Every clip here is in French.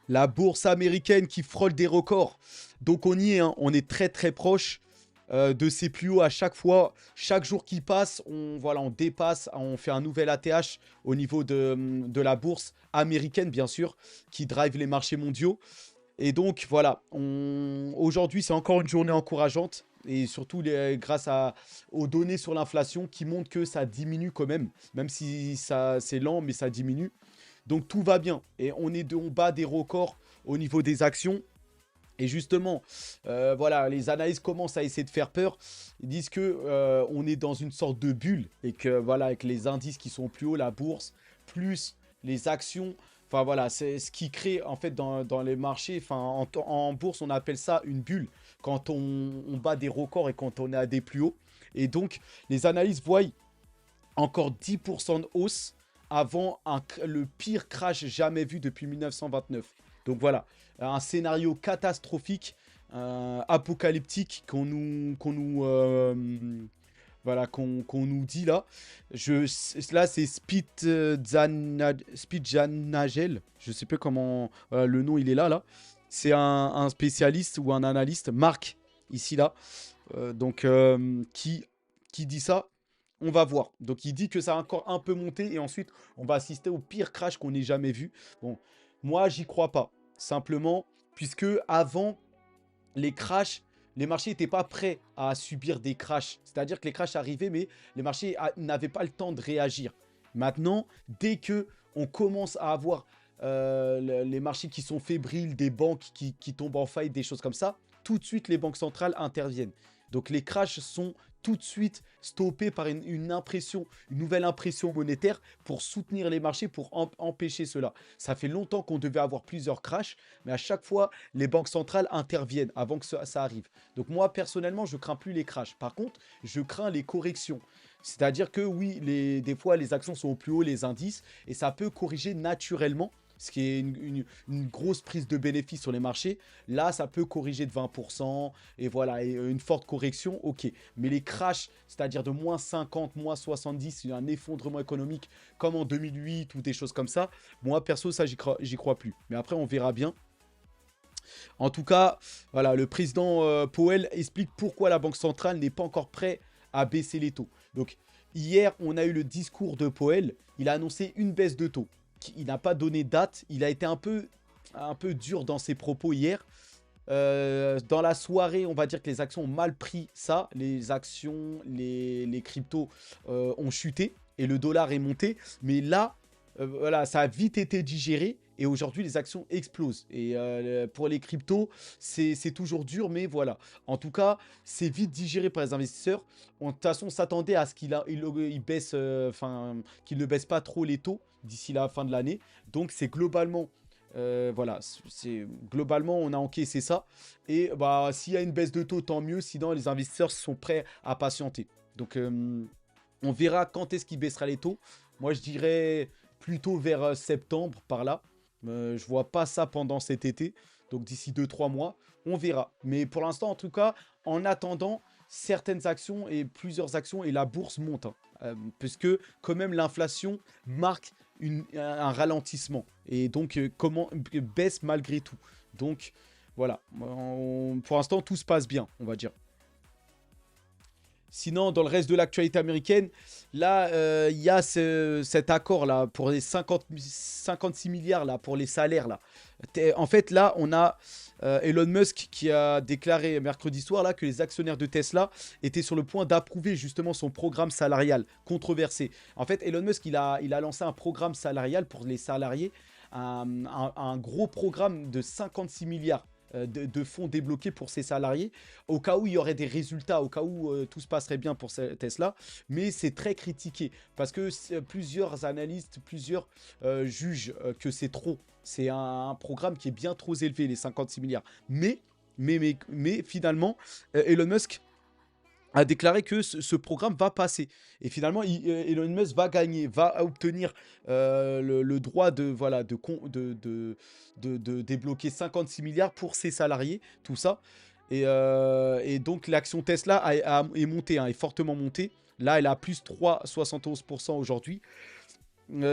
La bourse américaine qui frôle des records. Donc on y est, hein. On est très très proche de ces plus hauts à chaque fois. Chaque jour qui passe, voilà, on dépasse, on fait un nouvel ATH au niveau de la bourse américaine, bien sûr, qui drive les marchés mondiaux. Et donc voilà, aujourd'hui c'est encore une journée encourageante. Et surtout grâce aux données sur l'inflation qui montrent que ça diminue quand même. Même si ça c'est lent, mais ça diminue. Donc tout va bien. Et on bat des records au niveau des actions. Et justement, voilà, les analystes commencent à essayer de faire peur. Ils disent que on est dans une sorte de bulle et que voilà, avec les indices qui sont plus hauts, la bourse, plus les actions, enfin voilà, c'est ce qui crée en fait dans les marchés. Enfin, en bourse, on appelle ça une bulle quand on bat des records et quand on est à des plus hauts. Et donc, les analystes voient encore 10% de hausse avant le pire crash jamais vu depuis 1929. Donc voilà, un scénario catastrophique, apocalyptique voilà, qu'on nous dit là. Là, c'est Spitjanagel. Je sais pas comment le nom il est là. C'est un spécialiste ou un analyste, Marc, ici là, donc qui dit ça. On va voir. Donc il dit que ça a encore un peu monté et ensuite on va assister au pire crash qu'on ait jamais vu. Bon, moi j'y crois pas. Simplement, puisque avant les crashs, les marchés n'étaient pas prêts à subir des crashs. C'est-à-dire que les crashs arrivaient, mais les marchés n'avaient pas le temps de réagir. Maintenant, dès que on commence à avoir les marchés qui sont fébriles, des banques qui tombent en faillite, des choses comme ça, tout de suite les banques centrales interviennent. Donc les crashs sont tout de suite stoppés par une nouvelle impression monétaire pour soutenir les marchés, pour empêcher cela. Ça fait longtemps qu'on devait avoir plusieurs crashs, mais à chaque fois, les banques centrales interviennent avant que ça arrive. Donc moi, personnellement, je crains plus les crashs. Par contre, je crains les corrections. C'est-à-dire que oui, des fois, les actions sont au plus haut, les indices, et ça peut corriger naturellement, ce qui est une grosse prise de bénéfice sur les marchés. Là, ça peut corriger de 20%, et voilà, et une forte correction, ok. Mais les crashs, c'est-à-dire de moins 50, moins 70, un effondrement économique comme en 2008 ou des choses comme ça, moi, perso, ça, j'y crois plus. Mais après, on verra bien. En tout cas, voilà, le président Powell explique pourquoi la Banque centrale n'est pas encore prête à baisser les taux. Donc, hier, on a eu le discours de Powell. Il a annoncé une baisse de taux. Il n'a pas donné date. Il a été un peu dur dans ses propos hier. Dans la soirée, on va dire que les actions ont mal pris ça. Les actions, les cryptos ont chuté et le dollar est monté. Mais là, voilà, ça a vite été digéré. Et aujourd'hui, les actions explosent. Et pour les cryptos, c'est toujours dur, mais voilà. En tout cas, c'est vite digéré par les investisseurs. De toute façon, on s'attendait à ce il baisse, qu'il ne baisse pas trop les taux d'ici la fin de l'année. Donc, c'est globalement, voilà, globalement, on a encaissé ça. Et bah, s'il y a une baisse de taux, tant mieux. Sinon, les investisseurs sont prêts à patienter. Donc, on verra quand est-ce qu'il baissera les taux. Moi, je dirais plutôt vers septembre, par là. Je vois pas ça pendant cet été. Donc d'ici 2 3 mois, on verra. Mais pour l'instant, en tout cas, en attendant, certaines actions et plusieurs actions et la bourse monte. Hein. Puisque quand même l'inflation marque un ralentissement. Et donc comment baisse malgré tout. Donc voilà. Pour l'instant, tout se passe bien, on va dire. Sinon, dans le reste de l'actualité américaine, là, il y a cet accord-là pour les 56 milliards là, pour les salaires. Là. En fait, là, on a Elon Musk qui a déclaré mercredi soir là, que les actionnaires de Tesla étaient sur le point d'approuver justement son programme salarial controversé. En fait, Elon Musk, il a lancé un programme salarial pour les salariés, un gros programme de 56 milliards de fonds débloqués pour ses salariés, au cas où il y aurait des résultats, au cas où tout se passerait bien pour Tesla. Mais c'est très critiqué parce que plusieurs analystes, plusieurs jugent que c'est trop. C'est un programme qui est bien trop élevé, les 56 milliards. Mais finalement, Elon Musk a déclaré que ce programme va passer. Et finalement, Elon Musk va gagner, va obtenir le droit de débloquer 56 milliards pour ses salariés, tout ça. Et donc, l'action Tesla est montée, hein, est fortement montée. Là, elle a plus 3,71% aujourd'hui.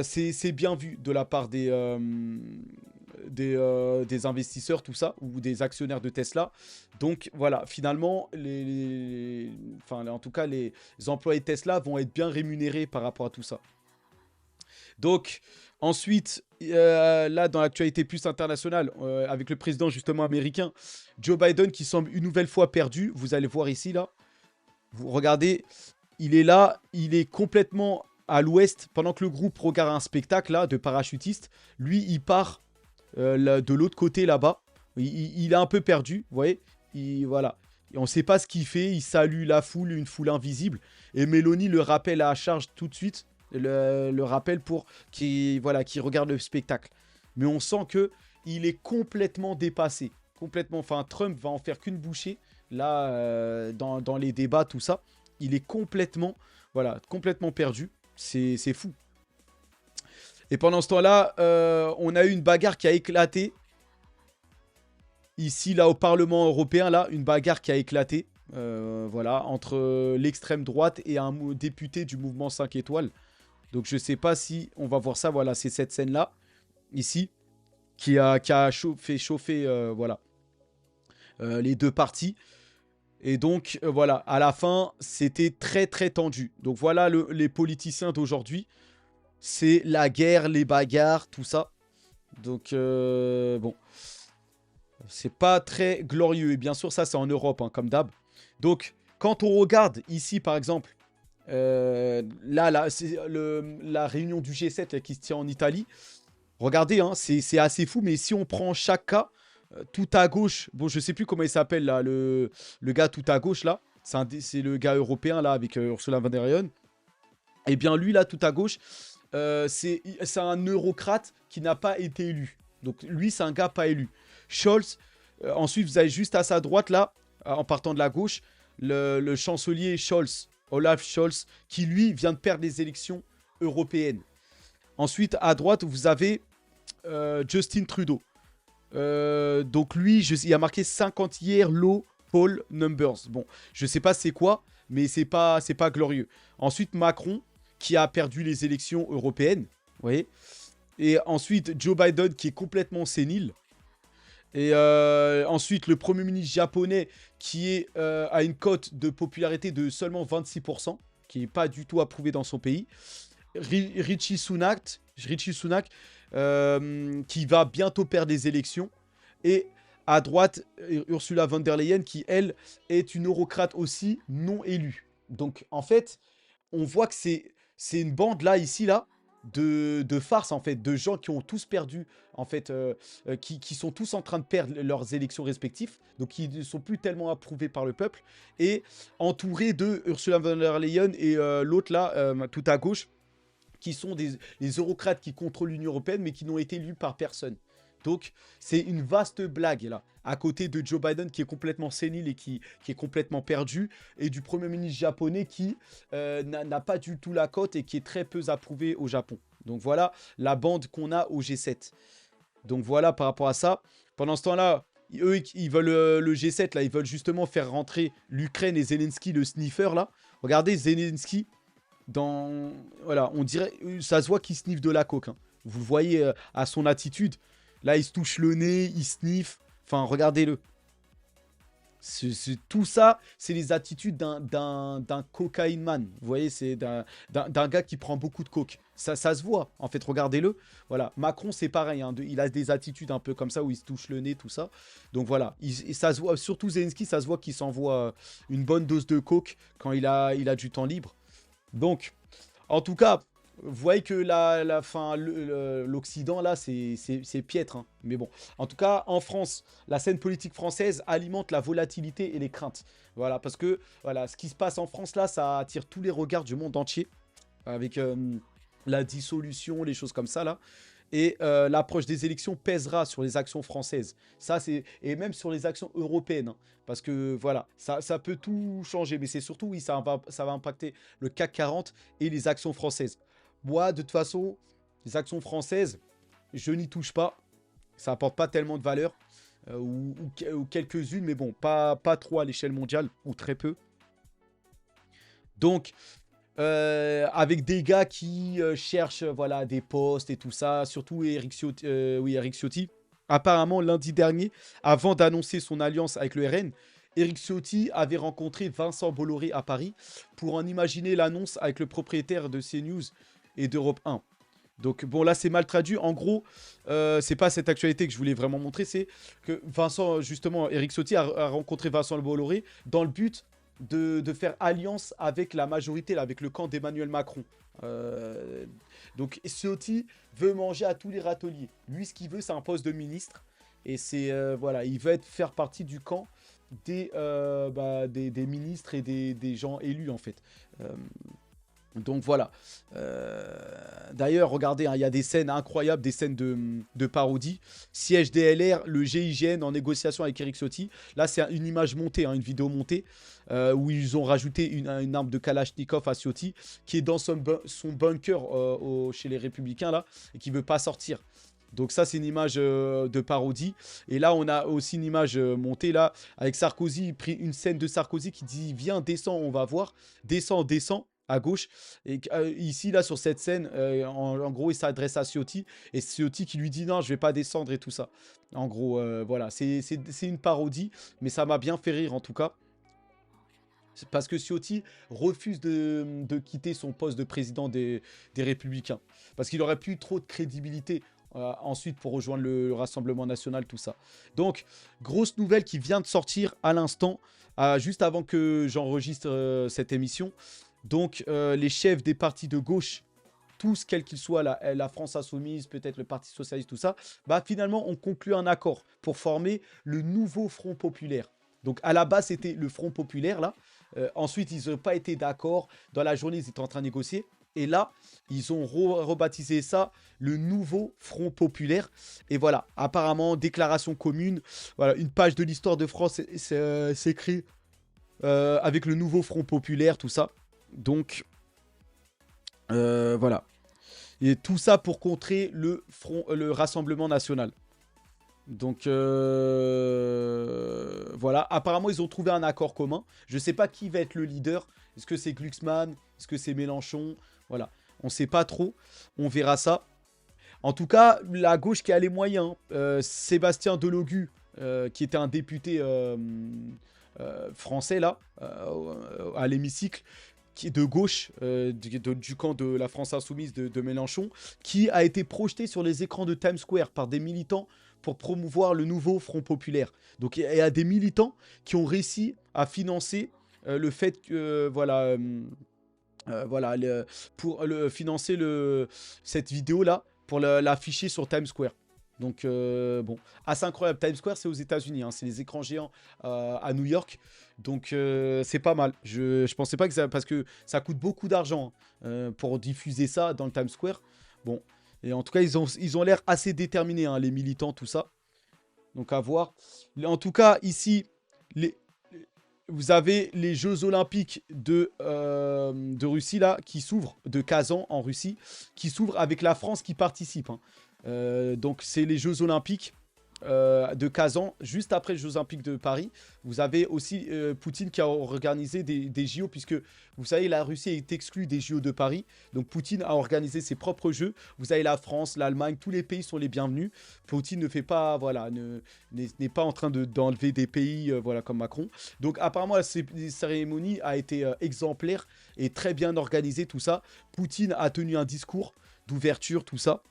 C'est bien vu de la part des investisseurs, tout ça, ou des actionnaires de Tesla. Donc voilà, finalement, enfin, en tout cas, les employés de Tesla vont être bien rémunérés par rapport à tout ça. Donc, ensuite, là, dans l'actualité plus internationale, avec le président justement américain, Joe Biden, qui semble une nouvelle fois perdu. Vous allez voir ici, là. Vous regardez, il est là, il est complètement à l'ouest, pendant que le groupe regarde un spectacle, là, de parachutistes. Lui, il part de l'autre côté, là-bas. Il est un peu perdu, vous voyez. Voilà. Et on ne sait pas ce qu'il fait, il salue la foule, une foule invisible. Et Mélanie le rappelle à la charge tout de suite. Le rappelle pour qu'il voilà, qu'il regarde le spectacle. Mais on sent que il est complètement dépassé. Complètement. Enfin, Trump va en faire qu'une bouchée. Là, dans les débats, tout ça. Il est complètement, voilà, complètement perdu. C'est fou. Et pendant ce temps-là, on a eu une bagarre qui a éclaté. Ici, là, au Parlement européen, là, une bagarre qui a éclaté. Voilà, entre l'extrême droite et un député du mouvement 5 étoiles. Donc je sais pas si on va voir ça. Voilà, c'est cette scène-là, ici, qui a fait chauffer voilà, les deux parties. Et donc voilà, à la fin, c'était très très tendu. Donc voilà les politiciens d'aujourd'hui. C'est la guerre, les bagarres, tout ça. Donc bon, c'est pas très glorieux. Et bien sûr, ça c'est en Europe, hein, comme d'hab. Donc quand on regarde ici, par exemple, là c'est la réunion du G7 là, qui se tient en Italie. Regardez, hein, c'est assez fou, mais si on prend chaque cas, tout à gauche, bon, je sais plus comment il s'appelle là, le gars tout à gauche là, c'est le gars européen là avec Ursula von der Leyen. Et bien lui là, tout à gauche, c'est un eurocrate qui n'a pas été élu. Donc lui, c'est un gars pas élu. Scholz, ensuite vous avez juste à sa droite là, en partant de la gauche, le chancelier Scholz. Olaf Scholz, qui lui vient de perdre les élections européennes. Ensuite, à droite, vous avez Justin Trudeau. Donc lui, il a marqué 50 year low poll numbers. Bon, je sais pas c'est quoi, mais c'est pas glorieux. Ensuite, Macron, qui a perdu les élections européennes. Vous voyez. Et ensuite, Joe Biden, qui est complètement sénile. Et ensuite, le Premier ministre japonais qui a une cote de popularité de seulement 26%, qui n'est pas du tout approuvé dans son pays. Richie Sunak qui va bientôt perdre les élections. Et à droite, Ursula von der Leyen, qui, elle, est une eurocrate aussi non élue. Donc, en fait, on voit que c'est une bande, là, ici, là, de farce, en fait, de gens qui ont tous perdu, en fait, qui sont tous en train de perdre leurs élections respectives, donc qui ne sont plus tellement approuvés par le peuple, et entourés de Ursula von der Leyen et l'autre, là, tout à gauche, qui sont les eurocrates qui contrôlent l'Union européenne, mais qui n'ont été élus par personne. Donc, c'est une vaste blague, là, à côté de Joe Biden, qui est complètement sénile et qui est complètement perdu, et du Premier ministre japonais, qui n'a pas du tout la cote et qui est très peu approuvé au Japon. Donc, voilà la bande qu'on a au G7. Donc, voilà par rapport à ça. Pendant ce temps-là, eux, ils veulent le G7, là, ils veulent justement faire rentrer l'Ukraine et Zelensky, le sniffer, là. Regardez, Zelensky, voilà, on dirait, ça se voit qu'il sniffe de la coke, hein. Vous le voyez à son attitude. Là, il se touche le nez, il sniffe. Enfin, regardez-le. Tout ça, c'est les attitudes d'un cocaine man. Vous voyez, c'est d'un gars qui prend beaucoup de coke. Ça se voit, en fait, regardez-le. Voilà, Macron, c'est pareil, hein, il a des attitudes un peu comme ça, où il se touche le nez, tout ça. Donc voilà, ça se voit, surtout Zelensky, ça se voit qu'il s'envoie une bonne dose de coke quand il a du temps libre. Donc, en tout cas, vous voyez que l'Occident, là, c'est piètre, hein. Mais bon, en tout cas, en France, la scène politique française alimente la volatilité et les craintes. Voilà, parce que voilà, ce qui se passe en France, là, ça attire tous les regards du monde entier. Avec la dissolution, les choses comme ça, là. Et l'approche des élections pèsera sur les actions françaises. Et même sur les actions européennes, hein. Parce que voilà, ça peut tout changer. Mais c'est surtout, oui, ça va impacter le CAC 40 et les actions françaises. Moi, de toute façon, les actions françaises, je n'y touche pas. Ça apporte pas tellement de valeur. Ou quelques-unes, mais bon, pas trop à l'échelle mondiale, ou très peu. Donc, avec des gars qui cherchent voilà, des postes et tout ça, surtout Eric Ciotti. apparemment, lundi dernier, avant d'annoncer son alliance avec le RN, Éric Ciotti avait rencontré Vincent Bolloré à Paris pour en imaginer l'annonce avec le propriétaire de CNews et d'Europe 1. Donc bon, là c'est mal traduit. En gros, c'est pas cette actualité que je voulais vraiment montrer, c'est que Vincent, justement, Éric Ciotti a rencontré Vincent Bolloré dans le but de faire alliance avec la majorité, là, avec le camp d'Emmanuel Macron. Donc Ciotti veut manger à tous les râteliers. Lui, ce qu'il veut, c'est un poste de ministre. Et c'est voilà, il veut faire partie du camp des ministres et des gens élus en fait. Donc voilà. D'ailleurs, regardez, hein, il y a des scènes incroyables, des scènes de parodie. Siège DLR, le GIGN en négociation avec Éric Ciotti. Là, c'est une image montée, hein, une vidéo montée, où ils ont rajouté une arme de Kalachnikov à Ciotti, qui est dans son bunker chez les Républicains, là, et qui ne veut pas sortir. Donc ça, c'est une image de parodie. Et là, on a aussi une image montée, là, avec Sarkozy. Il prit une scène de Sarkozy qui dit « Viens, descends, on va voir. Descends, descends » à gauche. Et ici, là, sur cette scène, en gros, il s'adresse à Ciotti. Et Ciotti qui lui dit « Non, je vais pas descendre » et tout ça. En gros, voilà. C'est une parodie, mais ça m'a bien fait rire, en tout cas. Parce que Ciotti refuse de quitter son poste de président des Républicains. Parce qu'il aurait plus trop de crédibilité ensuite pour rejoindre le Rassemblement National, tout ça. Donc, grosse nouvelle qui vient de sortir à l'instant, juste avant que j'enregistre cette émission. Donc, les chefs des partis de gauche, tous, quels qu'ils soient, la France Insoumise, peut-être le Parti Socialiste, tout ça, bah finalement, on conclut un accord pour former le nouveau Front Populaire. Donc, à la base, c'était le Front Populaire, là. Ensuite, ils n'ont pas été d'accord. Dans la journée, ils étaient en train de négocier. Et là, ils ont rebaptisé ça le nouveau Front Populaire. Et voilà, apparemment, déclaration commune. Voilà, une page de l'histoire de France s'écrit avec le nouveau Front Populaire, tout ça. Donc, voilà. Et tout ça pour contrer le Rassemblement National. Donc, voilà. Apparemment, ils ont trouvé un accord commun. Je ne sais pas qui va être le leader. Est-ce que c'est Glucksmann? Est-ce que c'est Mélenchon? Voilà. On ne sait pas trop. On verra ça. En tout cas, la gauche qui a les moyens. Sébastien Delogu, qui était un député français, là, à l'hémicycle, qui est de gauche, du camp de la France Insoumise de Mélenchon, qui a été projeté sur les écrans de Times Square par des militants pour promouvoir le nouveau Front Populaire. Donc il y a des militants qui ont réussi à financer le fait que, voilà, pour financer cette vidéo-là, pour l'afficher sur Times Square. Donc, bon, assez incroyable. Times Square, c'est aux États-Unis, hein, c'est les écrans géants à New York. Donc, c'est pas mal. Je pensais pas que ça. Parce que ça coûte beaucoup d'argent pour diffuser ça dans le Times Square. Bon, et en tout cas, ils ont l'air assez déterminés, hein, les militants, tout ça. Donc, à voir. En tout cas, ici, vous avez les Jeux Olympiques de Russie, là, qui s'ouvrent, de Kazan en Russie, qui s'ouvrent avec la France qui participe, hein. Donc c'est les Jeux Olympiques de Kazan, juste après les Jeux Olympiques de Paris. Vous avez aussi Poutine qui a organisé des JO, puisque vous savez, la Russie est exclue des JO de Paris. Donc Poutine a organisé ses propres Jeux. Vous avez la France, l'Allemagne, tous les pays sont les bienvenus. Poutine ne fait pas, voilà, n'est pas en train d'enlever des pays, voilà, comme Macron. Donc apparemment, la cérémonie a été exemplaire et très bien organisée, tout ça. Poutine a tenu un discours d'ouverture, tout ça,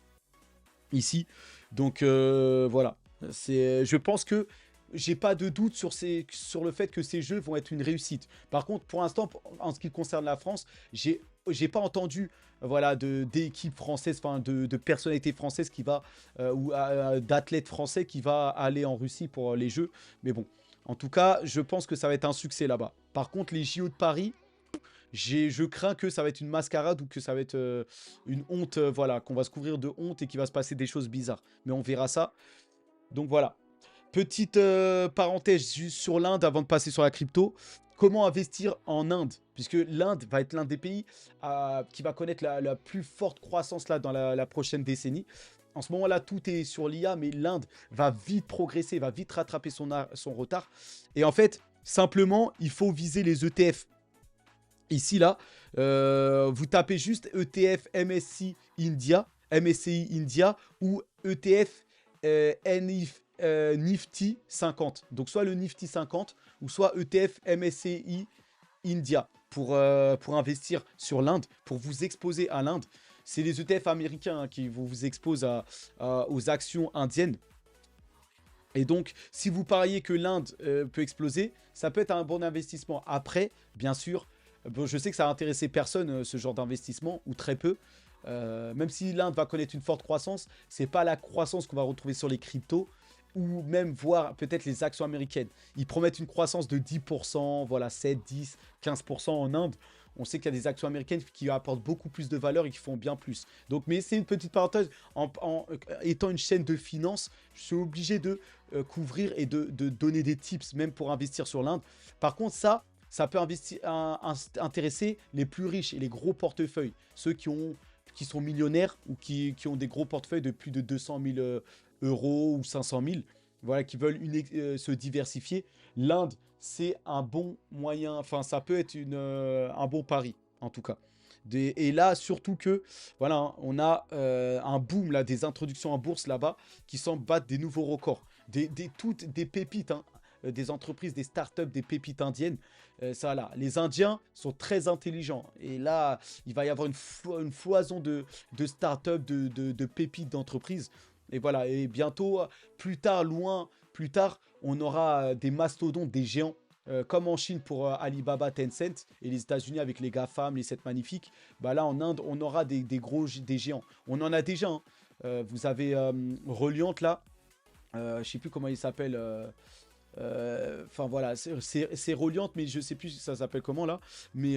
ici. Donc voilà. Je pense que j'ai pas de doute sur le fait que ces jeux vont être une réussite. Par contre, pour l'instant, en ce qui concerne la France, j'ai pas entendu, voilà, d'équipe française, enfin de personnalité française qui va ou d'athlète français qui va aller en Russie pour les jeux. Mais bon, en tout cas, je pense que ça va être un succès là-bas. Par contre, les JO de Paris, je crains que ça va être une mascarade ou que ça va être une honte, voilà, qu'on va se couvrir de honte et qu'il va se passer des choses bizarres. Mais on verra ça. Donc voilà. Petite parenthèse juste sur l'Inde avant de passer sur la crypto. Comment investir en Inde? Puisque l'Inde va être l'un des pays qui va connaître la plus forte croissance là, dans la prochaine décennie. En ce moment-là, tout est sur l'IA, mais l'Inde va vite progresser, va vite rattraper son retard. Et en fait, simplement, il faut viser les ETF. Ici, là, vous tapez juste ETF MSCI India ou ETF Nifty 50. Donc soit le Nifty 50 ou soit ETF MSCI India pour investir sur l'Inde, pour vous exposer à l'Inde. C'est les ETF américains hein, qui vous exposent aux actions indiennes. Et donc, si vous pariez que l'Inde peut exploser, ça peut être un bon investissement. Après, bien sûr, bon, je sais que ça a intéressé personne, ce genre d'investissement, ou très peu. Même si l'Inde va connaître une forte croissance, c'est pas la croissance qu'on va retrouver sur les cryptos, ou même voir peut-être les actions américaines. Ils promettent une croissance de 10%, voilà, 7, 10, 15% en Inde. On sait qu'il y a des actions américaines qui apportent beaucoup plus de valeur et qui font bien plus. Donc, mais c'est une petite parenthèse. Étant une chaîne de finance, je suis obligé de couvrir et de donner des tips, même pour investir sur l'Inde. Par contre, ça peut intéresser les plus riches et les gros portefeuilles. Ceux qui sont millionnaires ou qui ont des gros portefeuilles de plus de 200 000 euros ou 500 000. Voilà, qui veulent se diversifier. L'Inde, c'est un bon moyen, enfin ça peut être un bon pari en tout cas. Et là surtout que voilà, hein, on a un boom là des introductions en bourse là-bas qui semblent battre des nouveaux records, toutes des pépites, hein, des entreprises, des startups, des pépites indiennes. Ça là, les Indiens sont très intelligents et là il va y avoir une foison de startups, de pépites d'entreprises. Et voilà, et bientôt, plus tard, on aura des mastodontes, des géants, comme en Chine pour Alibaba, Tencent, et les États-Unis avec les GAFAM, les 7 magnifiques. Bah là, en Inde, on aura des géants. On en a déjà. Hein. Vous avez Reliant là, je sais plus comment il s'appelle. Enfin voilà, c'est Reliant, mais je sais plus si ça s'appelle comment là. Mais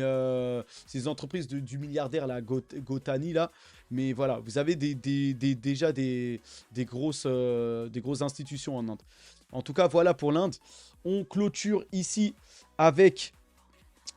c'est les entreprises du milliardaire là, Gotani là. Mais voilà, vous avez déjà des grosses institutions en Inde. En tout cas, voilà pour l'Inde. On clôture ici avec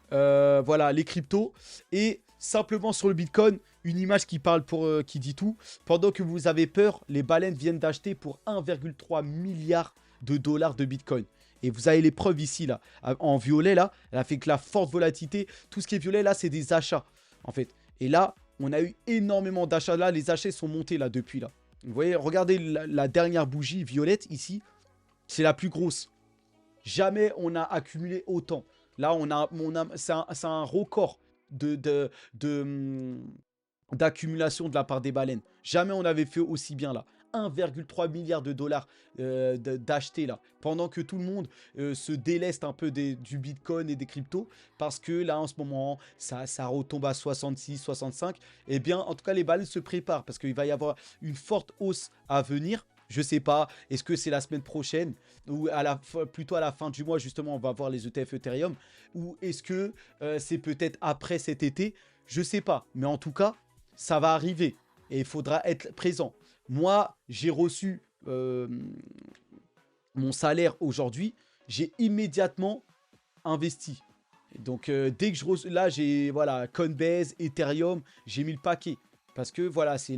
voilà, les cryptos. Et simplement sur le Bitcoin, une image qui parle qui dit tout. Pendant que vous avez peur, les baleines viennent d'acheter pour 1,3 milliard de dollars de Bitcoin. Et vous avez les preuves ici, là. En violet, là, elle a fait que la forte volatilité. Tout ce qui est violet, là, c'est des achats, en fait. Et là, on a eu énormément d'achats. Là, les achats sont montés, là, depuis, là. Vous voyez, regardez la dernière bougie violette, ici. C'est la plus grosse. Jamais on a accumulé autant. Là, c'est un record d'accumulation de la part des baleines. Jamais on avait fait aussi bien là. 1,3 milliard de dollars d'acheter là. Pendant que tout le monde se déleste un peu du Bitcoin et des cryptos. Parce que là, en ce moment, ça retombe à 66, 65. Eh bien, en tout cas, les baleines se préparent. Parce qu'il va y avoir une forte hausse à venir. Je sais pas, est-ce que c'est la semaine prochaine ou plutôt à la fin du mois, justement, on va voir les ETF Ethereum, ou est-ce que c'est peut-être après cet été? Je sais pas, mais en tout cas, ça va arriver et il faudra être présent. Moi, j'ai reçu mon salaire aujourd'hui, j'ai immédiatement investi. Donc, dès que là, j'ai, voilà, Coinbase, Ethereum, j'ai mis le paquet. Parce que voilà, c'est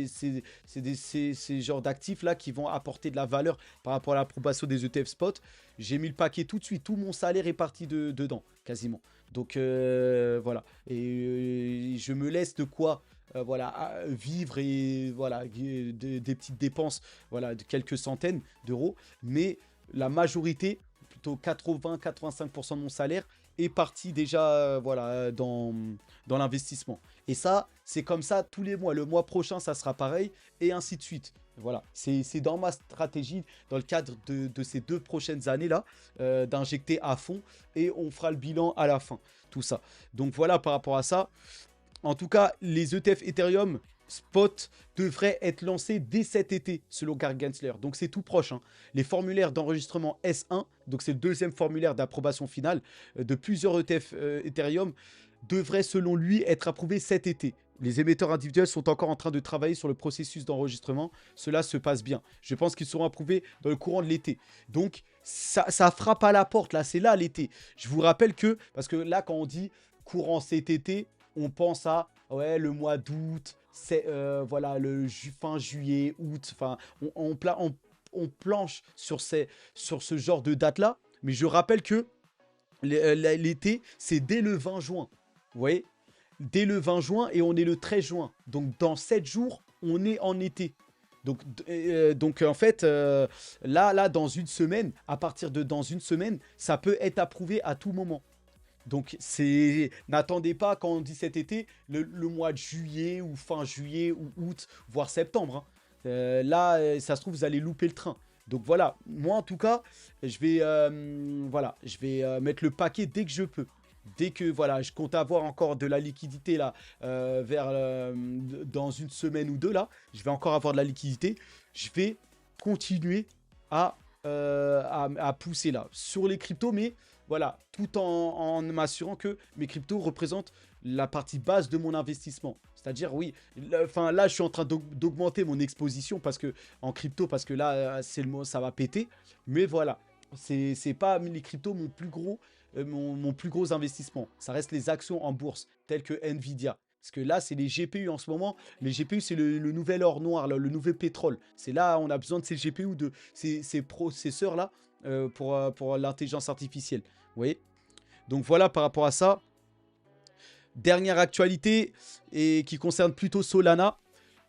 ces genres d'actifs là qui vont apporter de la valeur par rapport à l'approbation des ETF spot. J'ai mis le paquet tout de suite, tout mon salaire est parti dedans, quasiment. Donc voilà, et je me laisse de quoi voilà, vivre et voilà, des petites dépenses, voilà, de quelques centaines d'euros. Mais la majorité, plutôt 80-85% de mon salaire, est parti déjà voilà, dans l'investissement. Et ça, c'est comme ça tous les mois. Le mois prochain, ça sera pareil et ainsi de suite. Voilà, c'est dans ma stratégie, dans le cadre de ces 2 prochaines années-là, d'injecter à fond et on fera le bilan à la fin, tout ça. Donc voilà par rapport à ça. En tout cas, les ETF Ethereum Spot devraient être lancés dès cet été, selon Gary Gensler. Donc c'est tout proche. Hein. Les formulaires d'enregistrement S1, donc c'est le deuxième formulaire d'approbation finale de plusieurs ETF Ethereum, devraient selon lui être approuvés cet été. Les émetteurs individuels sont encore en train de travailler sur le processus d'enregistrement. Cela se passe bien. Je pense qu'ils seront approuvés dans le courant de l'été. Donc ça frappe à la porte. Là, c'est là l'été. Je vous rappelle que, parce que là, quand on dit courant cet été, on pense à ouais, le mois d'août, voilà, fin juillet, août. Enfin, on planche sur ce genre de date-là. Mais je rappelle que l'été, c'est dès le 20 juin. Vous voyez? Dès le 20 juin et on est le 13 juin. Donc, dans 7 jours, on est en été. Donc en fait, là, dans une semaine, à partir de dans une semaine, ça peut être approuvé à tout moment. Donc, n'attendez pas quand on dit cet été, le mois de juillet ou fin juillet ou août, voire septembre, hein. Là, ça se trouve, vous allez louper le train. Donc voilà, moi en tout cas, je vais mettre le paquet dès que je peux. Dès que voilà, je compte avoir encore de la liquidité là, dans une semaine ou deux là, je vais encore avoir de la liquidité. Je vais continuer à pousser là sur les cryptos, mais voilà, tout en m'assurant que mes cryptos représentent la partie basse de mon investissement. C'est-à-dire, oui, enfin là, je suis en train d'augmenter mon exposition parce que en crypto, parce que là, ça va péter. Mais voilà, c'est pas les cryptos mon plus gros investissement. Ça reste les actions en bourse, telles que Nvidia. Parce que là, c'est les GPU en ce moment. Les GPU, c'est le nouvel or noir, le nouvel pétrole. C'est là, on a besoin de ces GPU, de ces processeurs-là, pour l'intelligence artificielle. Vous voyez? Donc voilà par rapport à ça. Dernière actualité, et qui concerne plutôt Solana.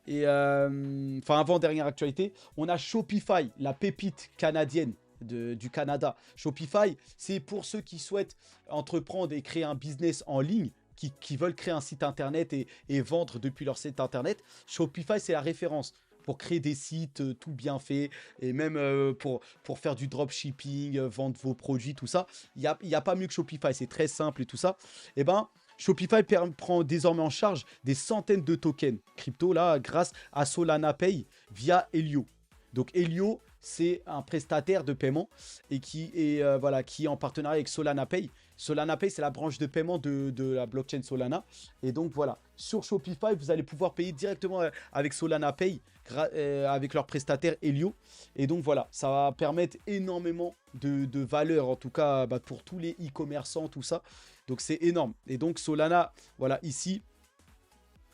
Et enfin, avant-dernière actualité, on a Shopify, la pépite canadienne du Canada. Shopify, c'est pour ceux qui souhaitent entreprendre et créer un business en ligne, qui veulent créer un site internet et vendre depuis leur site internet. Shopify, c'est la référence pour créer des sites tout bien faits et même pour faire du dropshipping, vendre vos produits, tout ça. Il y a pas mieux que Shopify, c'est très simple et tout ça. Et ben, Shopify prend désormais en charge des centaines de tokens crypto là grâce à Solana Pay via Helio. Donc Helio, c'est un prestataire de paiement et qui est en partenariat avec Solana Pay. Solana Pay, c'est la branche de paiement de la blockchain Solana. Et donc voilà, sur Shopify, vous allez pouvoir payer directement avec Solana Pay, avec leur prestataire Helio. Et donc voilà, ça va permettre énormément de valeur, en tout cas pour tous les e-commerçants, tout ça. Donc c'est énorme. Et donc Solana, voilà, ici,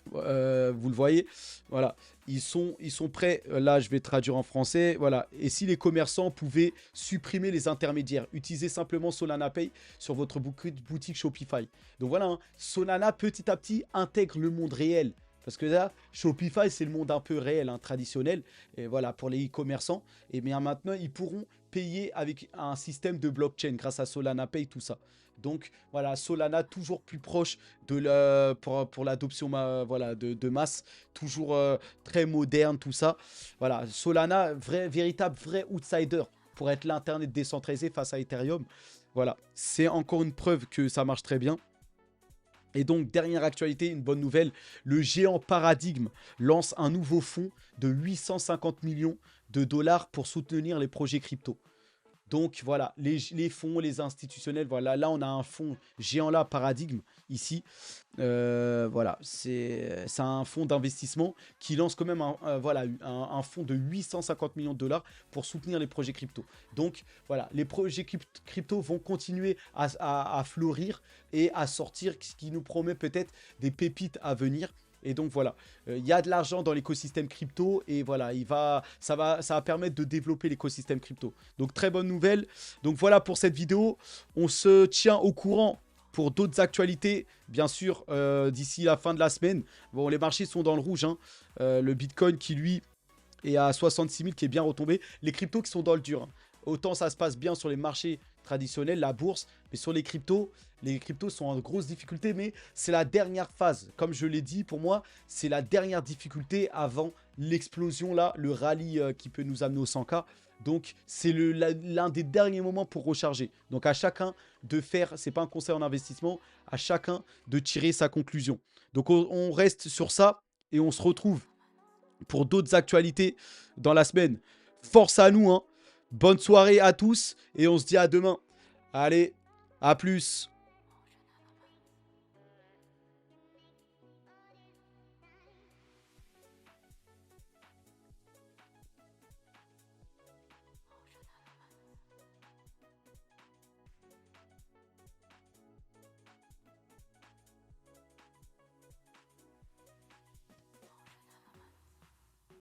vous le voyez, voilà, ils sont prêts. Là, je vais traduire en français. Voilà. Et si les commerçants pouvaient supprimer les intermédiaires, utilisez simplement Solana Pay sur votre boutique Shopify. Donc voilà, hein, Solana petit à petit intègre le monde réel. Parce que là, Shopify, c'est le monde un peu réel, hein, traditionnel. Et voilà, pour les e-commerçants. Et bien maintenant, ils pourront payer avec un système de blockchain grâce à Solana Pay, tout ça. Donc voilà, Solana toujours plus proche pour l'adoption voilà, de masse, toujours très moderne, tout ça. Voilà, Solana, véritable vrai outsider pour être l'internet décentralisé face à Ethereum. Voilà, c'est encore une preuve que ça marche très bien. Et donc, dernière actualité, une bonne nouvelle, le géant Paradigm lance un nouveau fonds de 850 millions de dollars pour soutenir les projets crypto. Donc voilà, les fonds, les institutionnels, voilà, là on a un fonds géant là, Paradigme, ici. Voilà, c'est un fonds d'investissement qui lance quand même un fonds de 850 millions de dollars pour soutenir les projets crypto. Donc voilà, les projets crypto vont continuer à fleurir et à sortir, ce qui nous promet peut-être des pépites à venir. Et donc voilà, il y a de l'argent dans l'écosystème crypto et voilà, ça va permettre de développer l'écosystème crypto. Donc très bonne nouvelle. Donc voilà pour cette vidéo. On se tient au courant pour d'autres actualités, bien sûr, d'ici la fin de la semaine. Bon, les marchés sont dans le rouge, hein. Le Bitcoin qui lui est à 66 000, qui est bien retombé. Les cryptos qui sont dans le dur, hein. Autant ça se passe bien sur les marchés traditionnels, la bourse, mais sur les cryptos sont en grosse difficulté, mais c'est la dernière phase. Comme je l'ai dit, pour moi, c'est la dernière difficulté avant l'explosion, là, le rallye qui peut nous amener au 100K. Donc, c'est l'un des derniers moments pour recharger. Donc, à chacun de faire, c'est pas un conseil en investissement, à chacun de tirer sa conclusion. Donc, on reste sur ça et on se retrouve pour d'autres actualités dans la semaine. Force à nous, hein. Bonne soirée à tous et on se dit à demain. Allez, à plus.